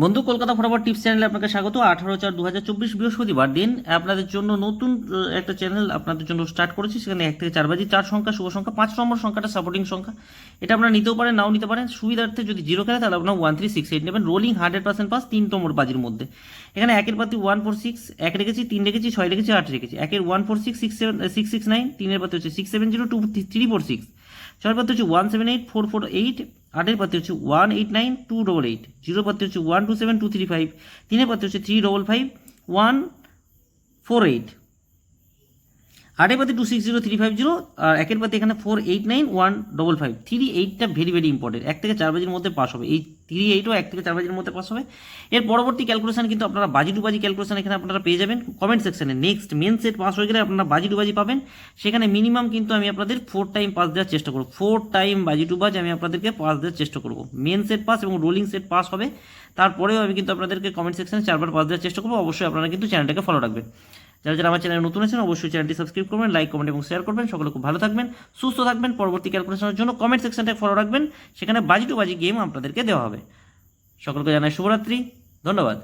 বন্ধু, কলকাতা ফটাফট টিপস চ্যানেলে আপনাকে স্বাগত। 18/4/2024 বৃহস্পতিবার দিন আপনাদের জন্য নতুন একটা চ্যানেল আপনাদের জন্য স্টার্ট করেছি। সেখানে 1 থেকে 4 বাজি 4 সংখ্যা শুভ সংখ্যা, 5 নম্বর সংখ্যাটা সাপোর্টিং সংখ্যা। এটা আপনারা নিতেও পারেন, নাও নিতে পারেন। সুবিধার্থে যদি জিরো খেলে তাহলে আপনার 1368 নেবেন। রোলিং 100% পাস 3 নম্বর বাজির মধ্যে। এখানে একের পাতি 146, 1 রেখেছি, 3 রেখেছি, 6 রেখেছি, 8 রেখেছি। একের 146, 669, 3 পাতি হচ্ছে 670, 346। 6 পাতি হচ্ছে 178, 448। 8 পাতি হচ্ছে 189, 288। 0 পাতি হচ্ছে 127, 235। 3 পাতি হচ্ছে 355, 148। 8 পাতি 260350। আর 1 পাতি এখানে 489155। 38টা ভেরি ভেরি ইম্পর্টেন্ট। 1 থেকে 4 বাজির মধ্যে পাস হবে। এই 38ও 1 থেকে 4 বাজির মধ্যে পাস হবে। এর পরবর্তী ক্যালকুলেশন কিন্তু আপনারা বাজি টু বাজি ক্যালকুলেশন এখানে আপনারা পেয়ে যাবেন কমেন্ট সেকশনে। নেক্সট মেন সেট পাস হয়ে গেলে আপনারা বাজি টু বাজি পাবেন। সেখানে মিনিমাম কিন্তু আমি আপনাদের 4 টাইম পাস দেওয়ার চেষ্টা করব। 4 টাইম বাজি টু বাজ আমি আপনাদেরকে পাস দেওয়ার চেষ্টা করব। মেন সেট পাস এবং রোলিং সেট পাস হবে। তারপরেও আমি কিন্তু আপনাদেরকে কমেন্ট সেকশনে 4বার পাস দেওয়ার চেষ্টা করবো। অবশ্যই আপনারা কিন্তু চ্যানেলটাকে ফলো রাখবেন। যারা যারা আমার চ্যানেলে নতুন আছেন অবশ্যই চ্যানেলটি সাবস্ক্রাইব করবেন, লাইক কমেন্ট এবং শেয়ার করবেন। সকলে খুব ভালো থাকবেন, সুস্থ থাকবেন। পরবর্তী ক্যালকুলেশনের জন্য কমেন্ট সেকশনটা ফলো রাখবেন। সেখানে বাজি টু বাজি গেম আপনাদেরকে দেওয়া হবে। সকলকে জানাই শুভরাত্রি, ধন্যবাদ।